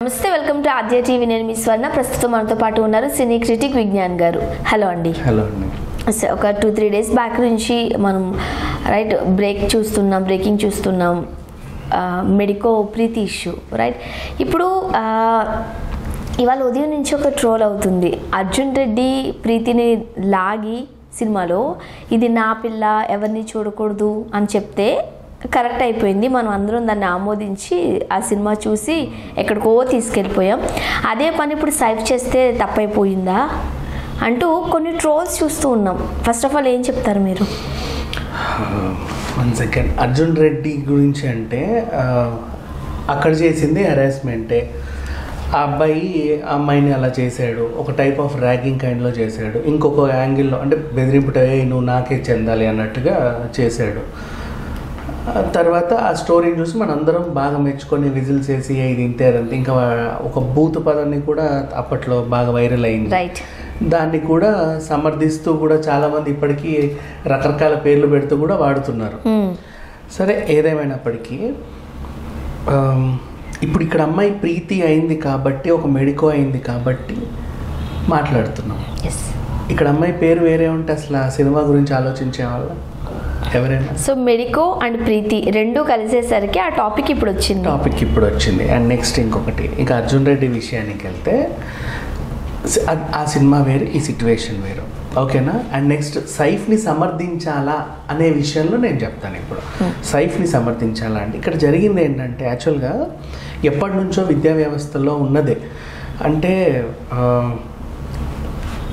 నమస్తే, welcome to Aadya TV. నేను మీ స్వర్ణ. ప్రస్తుతం మనతో పాటు ఉన్నారు సినీ క్రిటిక్ విజ్ఞాన్ గారు. హలో అండి. హలో అండి. ఒక 2-3 డేస్ బ్యాక్ నుంచి మనం బ్రేకింగ్ చూస్తున్నాం మెడికో ప్రీతి ఇష్యూ. రైట్, ఇప్పుడు ఇవాళ ఉదయం నుంచి ఒక ట్రోల్ అవుతుంది. అర్జున్ రెడ్డి ప్రీతిని లాగి సినిమాలో ఇది నా పిల్ల, ఎవరిని చూడకూడదు అని చెప్తే కరెక్ట్ అయిపోయింది. మనం అందరం దాన్ని ఆమోదించి ఆ సినిమా చూసి ఎక్కడికో తీసుకెళ్ళిపోయాం. అదే పని ఇప్పుడు సైఫ్ చేస్తే తప్పైపోయిందా అంటూ కొన్ని ట్రోల్స్ చూస్తూ ఉన్నాం. ఫస్ట్ ఆఫ్ ఆల్ ఏం చెప్తారు మీరు? 1 సెకండ్. అర్జున్ రెడ్డి గురించి అంటే అక్కడ చేసింది హెరాస్మెంటే. ఆ అబ్బాయి అమ్మాయిని అలా చేశాడు, ఒక టైప్ ఆఫ్ ర్యాగింగ్ కైండ్లో చేశాడు. ఇంకొక యాంగిల్లో అంటే బెదిరింపుట, నువ్వు నాకే చెందాలి అన్నట్టుగా చేశాడు. తర్వాత ఆ స్టోరీని చూసి మనందరం బాగా మెచ్చుకొని విజిల్స్ వేసి ఇది ఇంతే అదంతే. ఇంకా ఒక బూతు పదాన్ని కూడా అప్పట్లో బాగా వైరల్ అయింది. రైట్, దాన్ని కూడా సమర్థిస్తూ కూడా చాలామంది ఇప్పటికీ రకరకాల పేర్లు పెడుతూ కూడా వాడుతున్నారు. సరే, ఏదేమైనప్పటికీ ఇప్పుడు ఇక్కడ అమ్మాయి ప్రీతి అయింది కాబట్టి, ఒక మెడికో అయింది కాబట్టి మాట్లాడుతున్నాం. ఇక్కడ అమ్మాయి పేరు వేరే ఉంటే అసలు ఆ సినిమా గురించి ఆలోచించే వాళ్ళ ఎవరైనా? సో మెడికో అండ్ ప్రీతి రెండు కలిసేసరికి ఆ టాపిక్ ఇప్పుడు వచ్చింది. అండ్ నెక్స్ట్ ఇంకొకటి, ఇంకా అర్జున్ రెడ్డి విషయానికి వెళ్తే ఆ సినిమా వేరు, ఈ సిచ్యువేషన్ వేరు. ఓకేనా? అండ్ నెక్స్ట్ సైఫ్ని సమర్థించాలా అనే విషయంలో నేను చెప్తాను. ఇప్పుడు సైఫ్ని సమర్థించాలా అంటే ఇక్కడ జరిగింది ఏంటంటే, యాక్చువల్గా ఎప్పటి నుంచో విద్యా వ్యవస్థలో ఉన్నదే. అంటే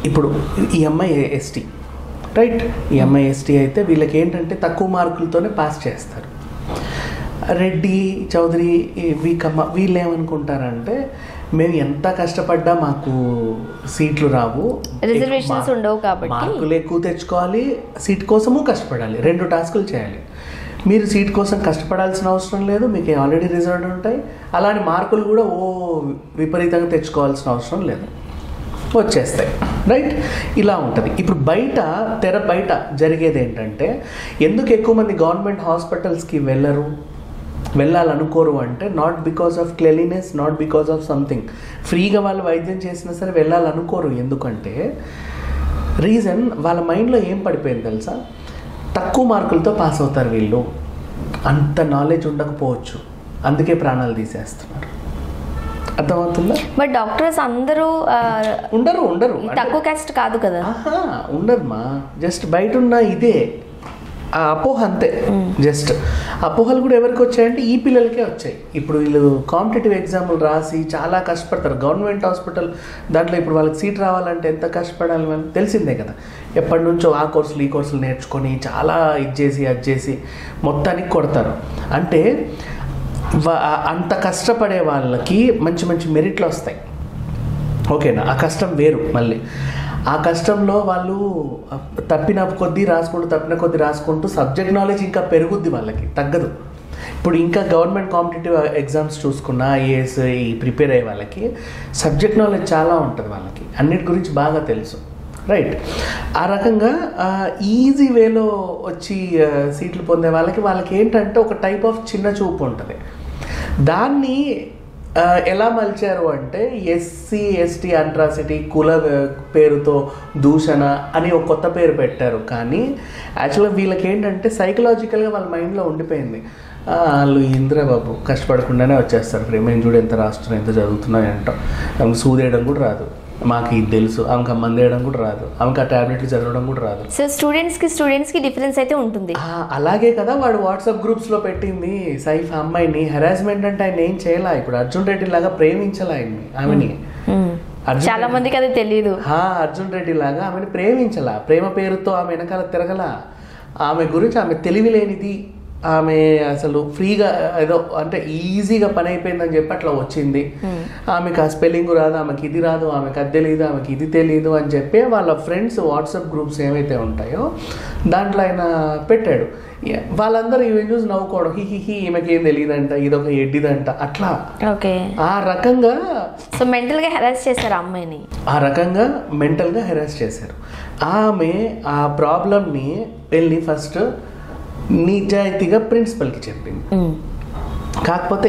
ఇప్పుడు ఈ అమ్మాయి ఎస్టీ, రైట్? ఈ అమ్మాయి ఎస్టీ అయితే వీళ్ళకి ఏంటంటే తక్కువ మార్కులతోనే పాస్ చేస్తారు. రెడ్డి, చౌదరి, వీకమ్మ వీళ్ళు ఏమనుకుంటారంటే, మేము ఎంత కష్టపడ్డా మాకు సీట్లు రావు, రిజర్వేషన్స్ ఉండవు కాబట్టి మార్కులు ఎక్కువ తెచ్చుకోవాలి, సీట్ కోసము కష్టపడాలి, 2 టాస్కులు చేయాలి. మీరు సీట్ కోసం కష్టపడాల్సిన అవసరం లేదు, మీకు ఆల్రెడీ రిజర్వ్డ్ ఉంటాయి. అలాంటి మార్కులు కూడా విపరీతంగా తెచ్చుకోవాల్సిన అవసరం లేదు, వచ్చేస్తాయి. రైట్, ఇలా ఉంటుంది. ఇప్పుడు తెర బయట జరిగేది ఏంటంటే, ఎందుకు ఎక్కువ మంది గవర్నమెంట్ హాస్పిటల్స్కి వెళ్ళాలనుకోరు అంటే, not because of cleanliness, not because of something. ఫ్రీగా వాళ్ళు వైద్యం చేసినా సరే వెళ్ళాలనుకోరు. ఎందుకంటే రీజన్, వాళ్ళ మైండ్లో ఏం పడిపోయింది తెలుసా? తక్కువ మార్కులతో పాస్ అవుతారు వీళ్ళు, అంత నాలెడ్జ్ ఉండకపోవచ్చు, అందుకే ప్రాణాలు తీసేస్తున్నారు. అర్థమవుతుందా? బట్ డాక్టర్స్ అందరూ ఉండరు తక్కువ కాస్ట్ కాదు కదా. ఉండరుమా, జస్ట్ బయట ఉన్న ఇదే ఆ అపోహ, అంతే. జస్ట్ అపోహలు కూడా ఎవరికి వచ్చాయంటే ఈ పిల్లలకే వచ్చాయి. ఇప్పుడు వీళ్ళు కాంపిటేటివ్ ఎగ్జామ్లు రాసి చాలా కష్టపడతారు. గవర్నమెంట్ హాస్పిటల్ దాంట్లో ఇప్పుడు వాళ్ళకి సీట్ రావాలంటే ఎంత కష్టపడాలి మనం తెలిసిందే కదా. ఎప్పటి నుంచో ఆ కోర్సులు ఈ కోర్సులు నేర్చుకొని చాలా అది చేసి మొత్తానికి కొడతారు. అంటే అంత కష్టపడే వాళ్ళకి మంచి మంచి మెరిట్లు వస్తాయి. ఓకేనా? ఆ కష్టం వేరు. మళ్ళీ ఆ కష్టంలో వాళ్ళు తప్పిన కొద్దీ రాసుకుంటూ సబ్జెక్ట్ నాలెడ్జ్ ఇంకా పెరుగుద్ది, వాళ్ళకి తగ్గదు. ఇప్పుడు ఇంకా గవర్నమెంట్ కాంపిటేటివ్ ఎగ్జామ్స్ చూసుకున్న ఐఏఎస్ ప్రిపేర్ అయ్యే వాళ్ళకి సబ్జెక్ట్ నాలెడ్జ్ చాలా ఉంటుంది, వాళ్ళకి అన్నిటి గురించి బాగా తెలుసు. రైట్, ఆ రకంగా ఈజీ వేలో వచ్చి సీట్లు పొందే వాళ్ళకి ఏంటంటే ఒక టైప్ ఆఫ్ చిన్న చూపు ఉంటుంది. దాన్ని ఎలా మలిచారు అంటే, ఎస్సీ ఎస్టీ అట్రాసిటీ, కుల పేరుతో దూషణ అని ఒక కొత్త పేరు పెట్టారు. కానీ యాక్చువల్గా వీళ్ళకి ఏంటంటే సైకలాజికల్గా వాళ్ళ మైండ్లో ఉండిపోయింది, వాళ్ళు ఇంద్రబాబు కష్టపడకుండానే వచ్చేస్తారు, మేము చూడు ఎంత రాస్తున్నాం, ఎంత చదువుతున్నాయి అంటాం, ఆమెకు సూదేయడం కూడా రాదు, మాకు ఇది తెలుసు, ఆమెకు మంది వేయడం కూడా రాదు, ఆమెకు ఆ టాబ్లెట్లు చదవడం కూడా రాదు. సో స్టూడెంట్స్కి డిఫరెన్స్ అయితే ఉంటుంది. అలాగే కదా వాడు వాట్సాప్ గ్రూప్స్లో పెట్టింది సైఫ్ అమ్మాయిని హెరాస్మెంట్ అంటే ఆయన ఏం చేయాల. ఇప్పుడు అర్జున్ రెడ్డి లాగా ప్రేమించాల ఆమెని. చాలా మందికి అది తెలియదు. అర్జున్ రెడ్డి లాగా ఆమెను ప్రేమించాల, ప్రేమ పేరుతో ఆమె వెనకాల తిరగల. ఆమె గురించి ఆమె తెలివి లేనిది, ఆమె అసలు ఫ్రీగా ఏదో అంటే ఈజీగా పని అయిపోయిందని చెప్పి అట్లా వచ్చింది. ఆమెకు ఆ స్పెల్లింగ్ రాదు, ఆమెకి ఇది రాదు, ఆమెకు అది తెలియదు, ఆమెకి ఇది తెలియదు అని చెప్పి వాళ్ళ ఫ్రెండ్స్ వాట్సాప్ గ్రూప్స్ ఏవైతే ఉంటాయో దాంట్లో ఆయన పెట్టాడు. వాళ్ళందరూ ఈమె చూసి నవ్వుకోవడం, ఈమెకి ఏం తెలియదంట, ఇదొక ఎడ్డిదంట, అట్లా. ఆ రకంగా మెంటల్గా హెరాస్ చేశారు అమ్మాయిని. ఆమె ఆ ప్రాబ్లమ్ని వెళ్ళి ఫస్ట్ నిజాయితీగా ప్రిన్సిపల్కి చెప్పింది. కాకపోతే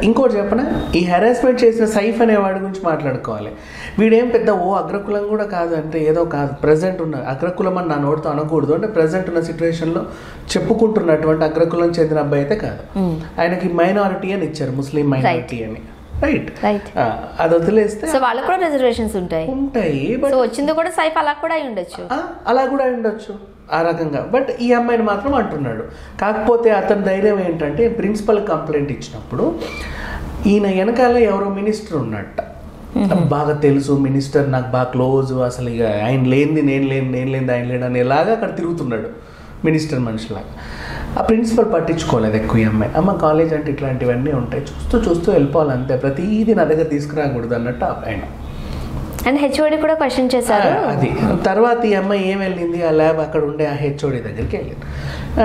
ఇంకోటి చెప్పనా, ఈ హెరాస్మెంట్ చేసిన సైఫ్ అనే వాడి గురించి మాట్లాడుకోవాలి. వీడేం పెద్ద అగ్రకులం కూడా కాదు, అంటే ఏదో కాదు, ప్రజెంట్ ఉన్న అగ్రకులం అని నా నోటితో అనకూడదు, అంటే ప్రజెంట్ ఉన్న సిచ్యువేషన్లో చెప్పుకుంటున్నటువంటి అగ్రకులం చెందిన అబ్బాయి అయితే కాదు. ఆయనకి మైనారిటీ అని ఇచ్చారు, ముస్లిం మైనారిటీ అని. రైట్, అది వదిలేస్తే వాళ్ళకు కూడా రిజర్వేషన్స్ ఉంటాయి. బట్ వచ్చింది కూడా సైఫ్ అలా కూడా అయి ఉండొచ్చు, అలా కూడా అయి ఉండొచ్చు ఆ రకంగా. బట్ ఈ అమ్మాయిని మాత్రం అంటున్నాడు. కాకపోతే అతని ధైర్యం ఏంటంటే, ప్రిన్సిపల్ కంప్లైంట్ ఇచ్చినప్పుడు ఈయన వెనకాల ఎవరో మినిస్టర్ ఉన్నట్ట, బాగా తెలుసు మినిస్టర్, నాకు బాగా క్లోజ్, అసలు ఇక ఆయన లేనిది నేను లేనిది ఆయన లేని అనేలాగా అక్కడ తిరుగుతున్నాడు మినిస్టర్ మనిషిలాగా. ఆ ప్రిన్సిపల్ పట్టించుకోలేదు ఎక్కువ ఈ అమ్మాయి. అమ్మ కాలేజ్ అంటే ఇట్లాంటివన్నీ ఉంటాయి, చూస్తూ వెళ్ళిపోవాలి అంతే, ప్రతిదీ నా దగ్గర తీసుకురాకూడదు అన్నట్టు ఆయన. అండ్ హెచ్ఓడి కూడా క్వశ్చన్ చేశారు. అది తర్వాత ఈ అమ్మాయి ఏం వెళ్ళింది, ఆ ల్యాబ్ అక్కడ ఉండే ఆ హెచ్ఓడి దగ్గరికి వెళ్ళింది.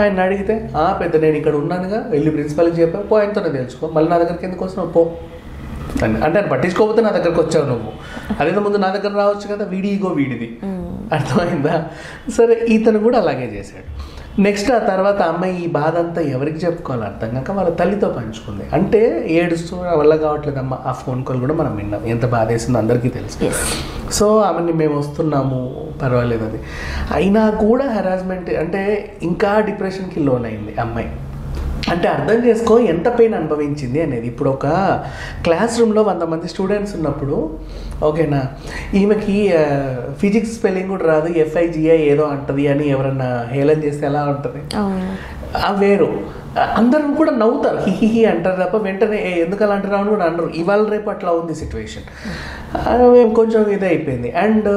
ఆయన అడిగితే, పెద్ద నేను ఇక్కడ ఉన్నానుగా, వెళ్ళి ప్రిన్సిపల్కి చెప్పా, ఆయనతోనే తెలుసుకో, మళ్ళీ నా దగ్గరికి ఎందుకు వస్తున్నావు, పో అంటే ఆయన పట్టించుకోకపోతే నా దగ్గరకు వచ్చావు నువ్వు, అదేదో ముందు నా దగ్గర రావచ్చు కదా, వీడిది. అర్థమైందా? సరే, ఇతను కూడా అలాగే చేశాడు. నెక్స్ట్ ఆ తర్వాత అమ్మాయి ఈ బాధ అంతా ఎవరికి చెప్పుకోవాలి అర్థం కాక వాళ్ళ తల్లితో పంచుకుంది. అంటే ఏడుస్తూ వల్ల కావట్లేదమ్మా, ఆ ఫోన్ కాల్ కూడా మనం విన్నాం, ఎంత బాధ వేసిందో అందరికీ తెలుసు. సో ఆమెని మేము వస్తున్నాము, పర్వాలేదు అది అయినా కూడా హెరాస్మెంట్ అంటే ఇంకా డిప్రెషన్కి లోన్ అయింది అమ్మాయి. అంటే అర్థం చేసుకో ఎంత పెయిన్ అనుభవించింది అనేది. ఇప్పుడు ఒక క్లాస్ రూమ్లో 100 మంది స్టూడెంట్స్ ఉన్నప్పుడు, ఓకేనా, ఈమెకి ఫిజిక్స్ స్పెల్లింగ్ కూడా రాదు, FIGI ఏదో అంటది అని ఎవరన్నా హేళన చేస్తే ఎలా ఉంటుంది? వేరు. అందరూ కూడా నవ్వుతారు, హిహిహి అంటారు తప్ప వెంటనే ఎందుకు అలా అంటారు అని కూడా అనరు. ఇవాళ రేపు అట్లా ఉంది సిచ్యువేషన్. మేము కొంచెం ఇదే అయిపోయింది. అండ్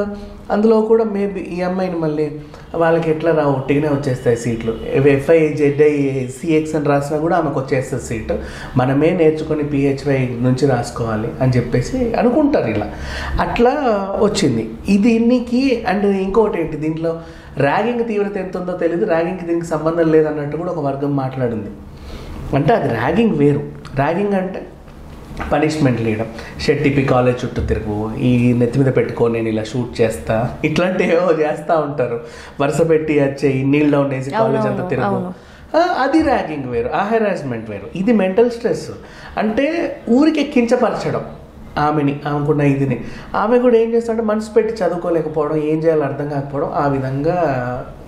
అందులో కూడా మేబీ ఈ అమ్మాయిని మళ్ళీ వాళ్ళకి ఎట్లా ఒట్టిగానే వచ్చేస్తాయి సీట్లు, FIZICX అని రాసినా కూడా ఆమెకు వచ్చేస్తుంది సీటు, మనమే నేర్చుకొని PHY నుంచి రాసుకోవాలి అని చెప్పేసి అనుకుంటారు. ఇలా అట్లా వచ్చింది దీనికి. అండ్ ఇంకోటి ఏంటి, దీంట్లో ర్యాగింగ్ తీవ్రత ఎంత ఉందో తెలియదు, ర్యాగింగ్కి దీనికి సంబంధం లేదన్నట్టు కూడా ఒక వర్గం మాట్లాడింది. అంటే అది ర్యాగింగ్ వేరు. ర్యాగింగ్ అంటే పనిష్మెంట్ లేయడం, షెట్టిపి కాలేజ్ చుట్టూ తిరుగు, ఈ నెత్తి మీద పెట్టుకొని నేను ఇలా షూట్ చేస్తా, ఇట్లాంటివి ఏవో చేస్తూ ఉంటారు, వరుస పెట్టి వచ్చేయి నీళ్ళు డౌన్ వేసి కాలేజ్ అంతా తిరుగు, అది ర్యాగింగ్ వేరు, ఆ హెరాస్మెంట్ వేరు. ఇది మెంటల్ స్ట్రెస్, అంటే ఊరికి కించపరచడం ఆమెని, ఆమెకున్న ఇదిని. ఆమె కూడా ఏం చేస్తాడంటే మనసు పెట్టి చదువుకోలేకపోవడం, ఏం చేయాలో అర్థం కాకపోవడం, ఆ విధంగా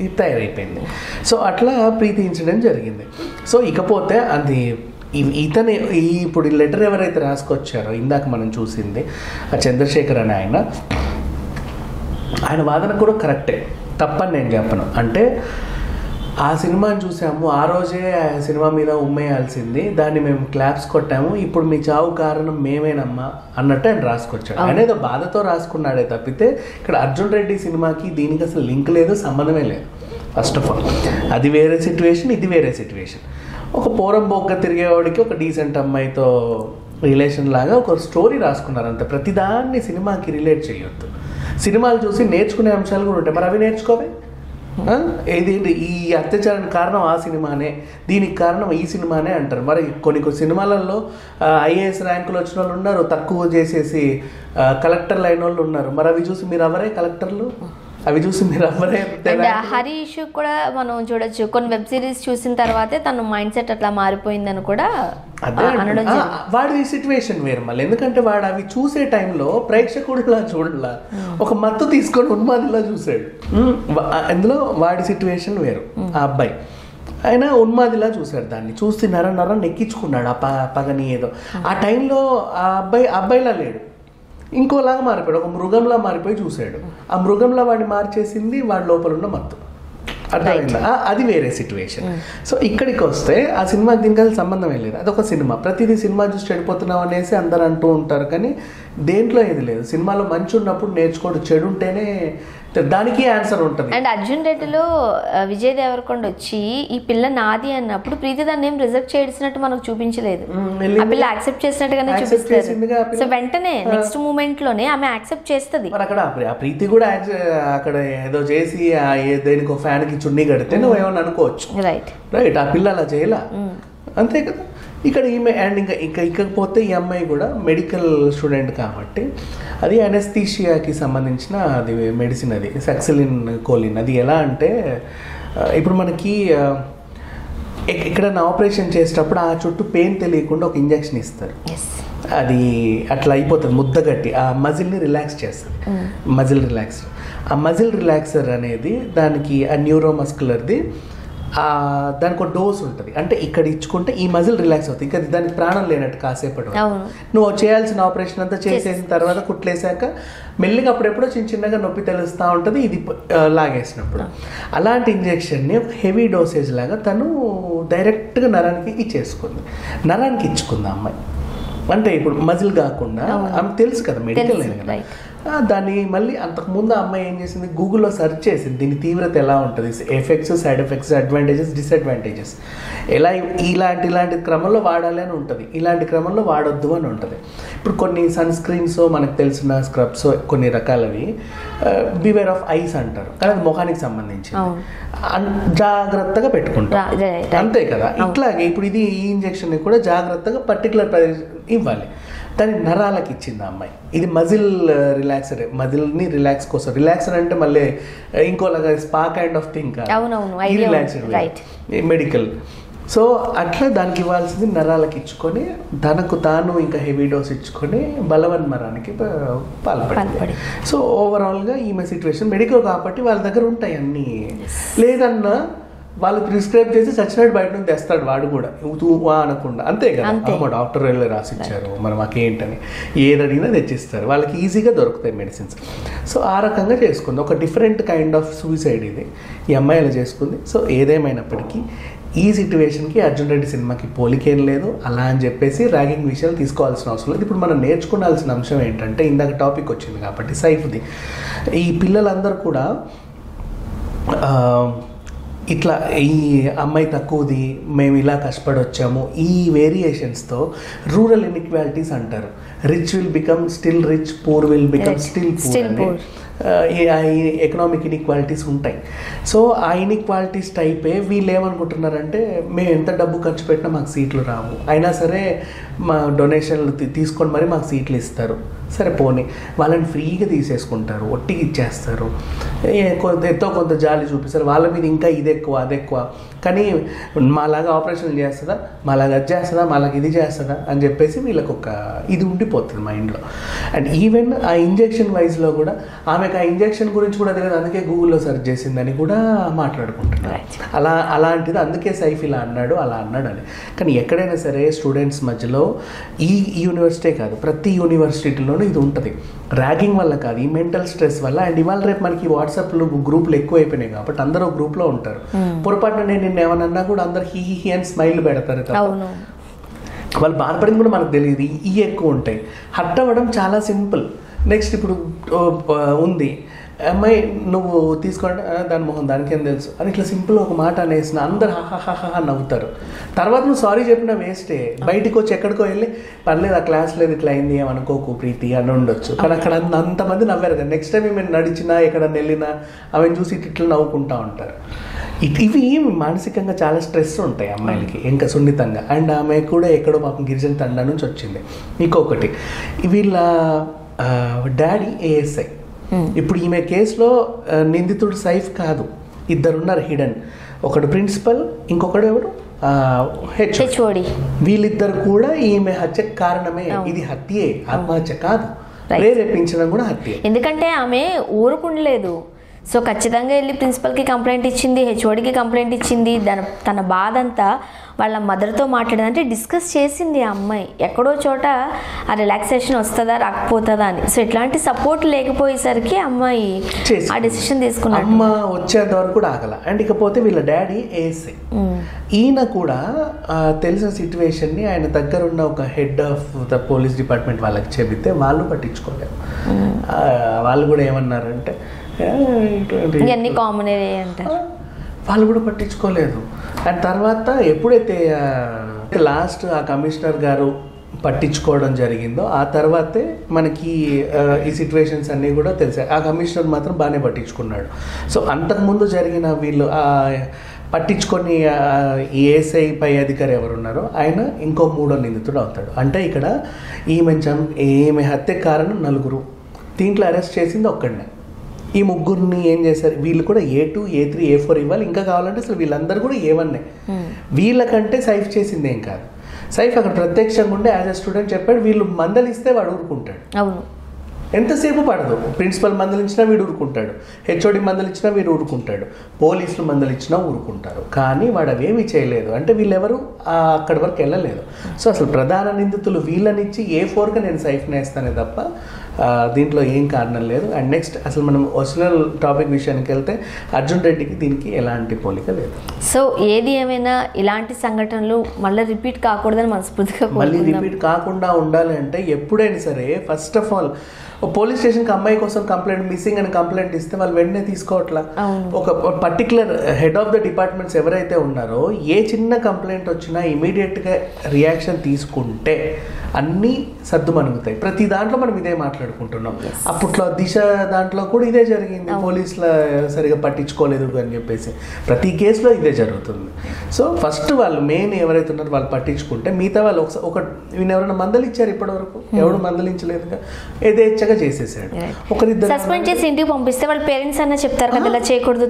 ఇది తయారైపోయింది. సో అట్లా ప్రీతి ఇన్సిడెంట్ జరిగింది. సో ఇకపోతే అది ఇతను ఇప్పుడు ఈ లెటర్ ఎవరైతే రాసుకొచ్చారో ఇందాక మనం చూసింది ఆ చంద్రశేఖర్ అని ఆయన వాదన కూడా కరెక్టే, తప్పని నేను చెప్పను. అంటే ఆ సినిమాని చూసాము, ఆ రోజే ఆ సినిమా మీద ఉమ్మేయాల్సింది, దాన్ని మేము క్లాప్స్ కొట్టాము, ఇప్పుడు మీ చావు కారణం మేమేనమ్మా అన్నట్టు ఆయన రాసుకొచ్చాడు. ఆయన ఏదో బాధతో రాసుకున్నాడే తప్పితే ఇక్కడ అర్జున్ రెడ్డి సినిమాకి దీనికి అసలు లింక్ లేదు, సంబంధమే లేదు. ఫస్ట్ ఆఫ్ ఆల్ అది వేరే సిచ్యువేషన్, ఇది వేరే సిచ్యువేషన్. ఒక పోరం బొగ్గ తిరిగేవాడికి ఒక డీసెంట్ అమ్మాయితో రిలేషన్ లాగా ఒక స్టోరీ రాసుకున్నారు అంతే. ప్రతిదాన్ని సినిమాకి రిలేట్ చేయొద్దు. సినిమాలు చూసి నేర్చుకునే అంశాలు కూడా ఉంటాయి, మరి అవి నేర్చుకోవే. ఏది ఈ అత్యాచారానికి కారణం ఆ సినిమానే, దీనికి కారణం ఈ సినిమానే అంటారు. మరి కొన్ని సినిమాలలో IAS ర్యాంకులు వచ్చిన వాళ్ళు ఉన్నారు, తక్కువ చేసేసి కలెక్టర్లు అయిన వాళ్ళు ఉన్నారు. మరి అవి చూసి మీరు ఎవరే కలెక్టర్లు, అవి చూసి మీరు ఎవరే. హరి ఇష్యూ కూడా మనం చూడొచ్చు, కొన్ని వెబ్ సిరీస్ చూసిన తర్వాతే తన మైండ్ సెట్ అట్లా మారిపోయిందని కూడా అనడం. వాడి సిచ్యువేషన్ వేరు మళ్ళీ, ఎందుకంటే వాడు అవి చూసే టైంలో ప్రేక్షకుడిలా చూడలా, ఒక మత్తు తీసుకొని ఉన్మాదిలా చూసాడు. అందులో వాడి సిచ్యువేషన్ వేరు. ఆ అబ్బాయి ఆయన ఉన్మాదిలా చూశాడు, దాన్ని చూసి నర నెక్కించుకున్నాడు ఆ పగని ఏదో. ఆ టైంలో ఆ అబ్బాయిలా లేడు, ఇంకోలాగా మారిపోయాడు, ఒక మృగంలా మారిపోయి చూశాడు. ఆ మృగంలో వాడిని మార్చేసింది వాడి లోపల ఉన్న మత్తు. అర్థమైందా? అది వేరే సిచ్యువేషన్. సో ఇక్కడికి వస్తే ఆ సినిమాకి దీనికి అసలు సంబంధం లేదు. అదొక సినిమా, ప్రతిదీ సినిమా చూసి చెడిపోతున్నాం అనేసి అందరు అంటూ ఉంటారు, కానీ దేంట్లో ఏది లేదు. సినిమాలో మంచి ఉన్నప్పుడు నేర్చుకోవడం, చెడు ఉంటేనే దానికి ఆన్సర్ ఉంటుంది. అండ్ అర్జున్ రెడ్డిలో విజయ్ దేవరకొండ వచ్చి ఈ పిల్ల నాది అన్నప్పుడు ప్రీతి దాన్ని ఏం రిజెక్ట్ చేసినట్టు మనకు చూపించలేదు, ఆ పిల్ల యాక్సెప్ట్ చేసినట్టుగానే చూపిస్తారు. సో వెంటనే నెక్స్ట్ మూమెంట్ లోనే ఆమె యాక్సెప్ట్ చేస్తుంది. అక్కడ ఆ ప్రీతి కూడా అక్కడ ఏదో చేసి దేనికి ఫ్యాన్ కి చున్నీ కడితే నువ్వు ఏమన్నా అనుకోవచ్చు, రైట్. ఆ పిల్ల అలా చేయలా, అంతే కదా. ఇక్కడ ఈమె అండ్ ఇకపోతే ఈ అమ్మాయి కూడా మెడికల్ స్టూడెంట్ కాబట్టి అది అనస్థీషియాకి సంబంధించిన అది మెడిసిన్, అది సక్సిలిన్ కోలిన్. అది ఎలా అంటే ఇప్పుడు మనకి ఇక్కడ ఆపరేషన్ చేసేటప్పుడు ఆ చుట్టూ పెయిన్ తెలియకుండా ఒక ఇంజెక్షన్ ఇస్తారు. అది అట్లా అయిపోతుంది ముద్దగట్టి, ఆ మజిల్ని రిలాక్స్ చేస్తుంది. మజిల్ రిలాక్సర్, ఆ మజిల్ రిలాక్సర్ అనేది దానికి ఆ న్యూరోమస్కులర్ది దానికి ఒక డోస్ ఉంటుంది. అంటే ఇక్కడ ఇచ్చుకుంటే ఈ మజిల్ రిలాక్స్ అవుతుంది, ఇంకా దానికి ప్రాణం లేనట్టు కాసేపటి నువ్వు చేయాల్సిన ఆపరేషన్ అంతా చేసేసిన తర్వాత కుట్లేసాక మెల్లిగా అప్పుడెప్పుడో చిన్నగా నొప్పి తెలుస్తూ ఉంటుంది ఇది లాగేసినప్పుడు. అలాంటి ఇంజెక్షన్ని హెవీ డోసేజ్ లాగా తను డైరెక్ట్గా నరానికి ఇచ్చేసుకుంది. నరానికి ఇచ్చుకుంది అమ్మాయి. అంటే ఇప్పుడు మజిల్ కాకుండా ఆమె తెలుసు కదా, మెడికల్ లేదు కదా. దాన్ని మళ్ళీ అంతకుముందు అమ్మాయి ఏం చేసింది, గూగుల్లో సెర్చ్ చేసింది దీని తీవ్రత ఎలా ఉంటుంది, effects, side effects, advantages, disadvantages, ఎలా ఇలాంటి క్రమంలో వాడాలి అని ఉంటుంది, ఇలాంటి క్రమంలో వాడొద్దు అని ఉంటుంది. ఇప్పుడు కొన్ని సన్ స్క్రీన్స్ మనకు తెలిసిన స్క్రబ్స్ కొన్ని రకాలవి బివేర్ ఆఫ్ ఐస్ అంటారు, కానీ అది ముఖానికి సంబంధించి జాగ్రత్తగా పెట్టుకుంటారు అంతే కదా. ఇట్లాగే ఇప్పుడు ఇది ఈ ఇంజెక్షన్ కూడా జాగ్రత్తగా పర్టికులర్ ఇవ్వాలి. దాని నరాలకి ఇచ్చింది అమ్మాయి. ఇది మజిల్ రిలాక్సర్, మజిల్ని రిలాక్స్ కోసం. రిలాక్సర్ అంటే మళ్ళీ ఇంకోలాగా స్పా కైండ్ ఆఫ్ థింగ్ కాదు, రిలాక్సర్ మెడికల్. సో అట్లా దానికి ఇవ్వాల్సింది నరాలకి ఇచ్చుకొని తనకు తాను ఇంకా హెవీ డోస్ ఇచ్చుకొని బలవన్మరానికి పాల్పడింది. సో ఓవరాల్గా ఈమె సిచ్యువేషన్ మెడికల్ కాబట్టి వాళ్ళ దగ్గర ఉంటాయి అన్నీ. లేదన్నా వాళ్ళు ప్రిస్క్రైబ్ చేసి చచ్చినట్టు బయట నుంచి తెస్తాడు వాడు కూడా, అనకుండా. అంతే కదా, అమ్మ డాక్టర్ వెళ్ళి రాసిచ్చారు మరి మాకేంటని ఏది అడిగినా తెచ్చిస్తారు, వాళ్ళకి ఈజీగా దొరుకుతాయి మెడిసిన్స్. సో ఆ రకంగా చేసుకుంది. ఒక డిఫరెంట్ కైండ్ ఆఫ్ సూసైడ్ ఇది ఈ అమ్మాయి ఇలా చేసుకుంది. సో ఏదేమైనప్పటికీ ఈ సిచ్యువేషన్కి అర్జున్ రెడ్డి సినిమాకి పోలికేం లేదు. అలా అని చెప్పేసి ర్యాగింగ్ విషయాలు తీసుకోవాల్సిన అవసరం లేదు. ఇప్పుడు మనం నేర్చుకోవాల్సిన అంశం ఏంటంటే, ఇందాక టాపిక్ వచ్చింది కాబట్టి సైఫ్ది, ఈ పిల్లలందరూ కూడా ఇట్లా ఈ అమ్మాయి తక్కువది, మేము ఇలా కష్టపడి వచ్చాము, ఈ వేరియేషన్స్తో రూరల్ ఇన్ఈక్వాలిటీస్ అంటారు. Rich will become still rich, poor will become still poor అని ఎకనామిక్ ఇన్ఈక్వాలిటీస్ ఉంటాయి. సో ఆ ఇన్ఈక్వాలిటీస్ టైపే వీళ్ళు ఏమనుకుంటున్నారంటే, మేము ఎంత డబ్బు ఖర్చు పెట్టినా మాకు సీట్లు రావు, అయినా సరే మా డొనేషన్లు తీసుకొని మరి మాకు సీట్లు ఇస్తారు. సరే పోనీ, వాళ్ళని ఫ్రీగా తీసేసుకుంటారు, ఒట్టికి ఇచ్చేస్తారు, ఎంతో కొంత జాలి చూపిస్తారు, వాళ్ళ మీద ఇంకా ఇది ఎక్కువ అది ఎక్కువ. కానీ మాలాగా ఆపరేషన్లు చేస్తుందా, మాలాగా అది చేస్తుందా, మాలాగా ఇది చేస్తుందా అని చెప్పేసి వీళ్ళకి ఒక ఇది ఉండిపోతుంది మైండ్లో. అండ్ ఈవెన్ ఆ ఇంజెక్షన్ వైజ్లో కూడా ఆమెకు ఆ ఇంజెక్షన్ గురించి కూడా తెలియదు, అందుకే గూగుల్లో సెర్చ్ చేసిందని కూడా మాట్లాడుకుంటున్నారు. అలాంటిది అందుకే సైఫ్ ఇలా అన్నాడు అలా అన్నాడు అని. కానీ ఎక్కడైనా సరే స్టూడెంట్స్ మధ్యలో ఈ యూనివర్సిటీ కాదు, ప్రతి యూనివర్సిటీలోనూ ఇది ఉంటుంది. ర్యాగింగ్ వల్ల కాదు, ఈ మెంటల్ స్ట్రెస్ వల్ల. అండ్ ఇవాళ రేపు మనకి వాట్సాప్లో గ్రూపులు ఎక్కువ అయిపోయినాయి కాబట్టి అందరూ గ్రూప్లో ఉంటారు. పొరపాటున నేను ఏమన్నా కూడా అందరు హీ అని స్మైల్ పెడతారు. వాళ్ళు బాధపడింది కూడా మనకు తెలియదు. ఈ ఎక్కువ ఉంటాయి. హర్ట్ అవ్వడం చాలా సింపుల్. నెక్స్ట్ ఇప్పుడు ఉంది అమ్మాయి, నువ్వు తీసుకోండి, దాని మొహం దానికేం తెలుసు అని ఇట్లా సింపుల్ ఒక మాట అనేసిన అందరు హాహాహా నవ్వుతారు. తర్వాత నువ్వు సారీ చెప్పినా వేస్టే. బయటకు వచ్చి ఎక్కడికో వెళ్ళి పర్లేదు ఆ క్లాస్ లేదు ఇట్లా అయింది ఏమనుకోకు ప్రీతి అని ఉండొచ్చు. కానీ అక్కడ అంతమంది నవ్వారు కదా. నెక్స్ట్ టైం మేము నడిచినా ఎక్కడన్నా వెళ్ళినా ఆమెను చూసి ఇట్లా నవ్వుకుంటూ ఉంటారు. ఇవి మానసికంగా చాలా స్ట్రెస్ ఉంటాయి అమ్మాయిలకి ఇంకా సున్నితంగా. అండ్ ఆమె కూడా ఎక్కడో పాపం గిరిజన తండా నుంచి వచ్చింది. ఇంకొకటి, వీళ్ళ డాడీ ఏఎస్ఐ. ఇప్పుడు ఈమె కేసులో నిందితుడు సైఫ్ కాదు, ఇద్దరున్నారు హిడెన్. ఒకడు ప్రిన్సిపల్, ఇంకొకడు ఎవరు హెచ్ఓడి. వీళ్ళిద్దరు కూడా ఈమె హత్యకు కారణమే. ఇది హత్యే, ఆత్మహత్య కాదు. ప్రేరేపించడం కూడా హత్యే. ఎందుకంటే ఆమె ఊరుకుండలేదు. సో ఖచ్చితంగా వెళ్ళి ప్రిన్సిపల్కి కంప్లైంట్ ఇచ్చింది, హెచ్ఓడికి కంప్లైంట్ ఇచ్చింది. తన బాధ అంతా వాళ్ళ మదర్తో మాట్లాడిందంటే డిస్కస్ చేసింది ఆ అమ్మాయి. ఎక్కడో చోట ఆ రిలాక్సేషన్ వస్తుందా రాకపోతుందా అని. సో ఇట్లాంటి సపోర్ట్ లేకపోయేసరికి అమ్మాయి ఆ డెసిషన్ తీసుకున్నాడు. అమ్మ వచ్చేంత వరకు కూడా ఆగల. అండ్ ఇకపోతే వీళ్ళ డాడీ ఏఎస్ఐ. ఈయన కూడా తెలిసిన సిచ్యువేషన్ని ఆయన దగ్గర ఉన్న ఒక head of the police department వాళ్ళకి చెబితే వాళ్ళు పట్టించుకోలేరు. వాళ్ళు కూడా ఏమన్నారంటే ఇవన్నీ కామన్ అంటారు. వాళ్ళు కూడా పట్టించుకోలేదు. అండ్ తర్వాత ఎప్పుడైతే లాస్ట్ ఆ కమిషనర్ గారు పట్టించుకోవడం జరిగిందో ఆ తర్వాతే మనకి ఈ సిచ్యువేషన్స్ అన్నీ కూడా తెలిసాయి. ఆ కమిషనర్ మాత్రం బాగానే పట్టించుకున్నాడు. సో అంతకుముందు జరిగిన వీళ్ళు పట్టించుకొని ఏఎస్ఐ పై అధికారి ఎవరున్నారో ఆయన ఇంకో మూడో నిందితుడు అవుతాడు. అంటే ఇక్కడ ఈమె హత్య కారణం 4. దీంట్లో అరెస్ట్ చేసింది ఒక్కడనే. ఈ ముగ్గురిని ఏం చేశారు, వీళ్ళు కూడా A2, A3, A4 ఇవ్వాలి. ఇంకా కావాలంటే అసలు వీళ్ళందరూ కూడా A1. వీళ్ళకంటే సైఫ్ చేసింది ఏం కాదు. సైఫ్ అక్కడ ప్రత్యక్షంగా ఉండే యాజ్ ఎ స్టూడెంట్ చెప్పాడు, వీళ్ళు మందలిస్తే వాడు ఊరుకుంటాడు. అవును, ఎంతసేపు పడదు. ప్రిన్సిపల్ మందలించినా వీడు ఊరుకుంటాడు, HOD మందలించినా వీడు ఊరుకుంటాడు, పోలీసులు మందలించినా ఊరుకుంటారు. కానీ వాడు అవేమీ చేయలేదు. అంటే వీళ్ళెవరు అక్కడి వరకు వెళ్ళలేదు. సో అసలు ప్రధాన నిందితులు వీళ్ళనిచ్చి A4గా నేను సైఫ్ని వేస్తానే తప్ప దీంట్లో ఏం కారణం లేదు. అండ్ నెక్స్ట్ అసలు మనం ఒరిజినల్ టాపిక్ విషయానికి వెళ్తే అర్జున్ రెడ్డికి దీనికి ఎలాంటి పోలిక లేదు. సో ఏది ఏమైనా ఇలాంటి సంఘటనలు మళ్ళీ రిపీట్ కాకూడదని మనస్ఫూర్తిగా మళ్ళీ రిపీట్ కాకుండా ఉండాలి అంటే ఎప్పుడైనా సరే ఫస్ట్ ఆఫ్ ఆల్ పోలీస్ స్టేషన్కి అమ్మాయి కోసం కంప్లైంట్ మిస్సింగ్ అని కంప్లైంట్ ఇస్తే వాళ్ళు వెంటనే తీసుకోవట్లా. ఒక particular head of the departments ఎవరైతే ఉన్నారో ఏ చిన్న కంప్లైంట్ వచ్చినా ఇమీడియట్గా రియాక్షన్ తీసుకుంటే అన్నీ సర్దుమణుగుతాయి. ప్రతి దాంట్లో మనం ఇదే మాట్లాడుకుంటున్నాం. అప్పట్లో దిశ దాంట్లో కూడా ఇదే జరిగింది, పోలీసుల సరిగా పట్టించుకోలేదు అని చెప్పేసి ప్రతి కేసులో ఇదే జరుగుతుంది. సో ఫస్ట్ వాళ్ళు మెయిన్ ఎవరైతే ఉన్నారో వాళ్ళు పట్టించుకుంటే మిగతా వాళ్ళు ఒక వీళ్ళు ఎవరైనా మందలిచ్చారు ఇప్పటివరకు? ఎవరు మందలించలేదుగా, యథేచ్ఛగా చేసేసాడు. ఒకరిద్దరు సస్పెండ్ చేసి ఇంటికి పంపిస్తే వాళ్ళ పేరెంట్స్ అన్న చెప్తారు కదా ఇలా చేయకూడదు,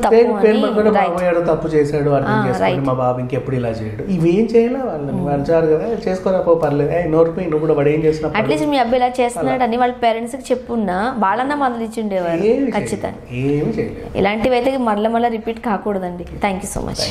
తప్పు చేశాడు అర్థం చేసుకోండి, మా బాబు ఇంకెప్పుడు ఇలా చేయడు. ఇవేం చేయాలి వాళ్ళని వచ్చారు కదా, చేసుకోరా పర్లేదు, నోరుపోయి నువ్వు కూడా వాడు ఏం చేసినా అట్లీస్ట్ మీ అబ్బాయి ఇలా చేస్తున్నాడు అని వాళ్ళ పేరెంట్స్ కి చెప్పున్నా వాళ్ళన్నా మందలిచ్చిండేవారు. ఖచ్చితంగా ఏమి చేయలేదు. ఇలాంటివి అయితే మళ్ళీ రిపీట్ కాకూడదండి. Thank you so much.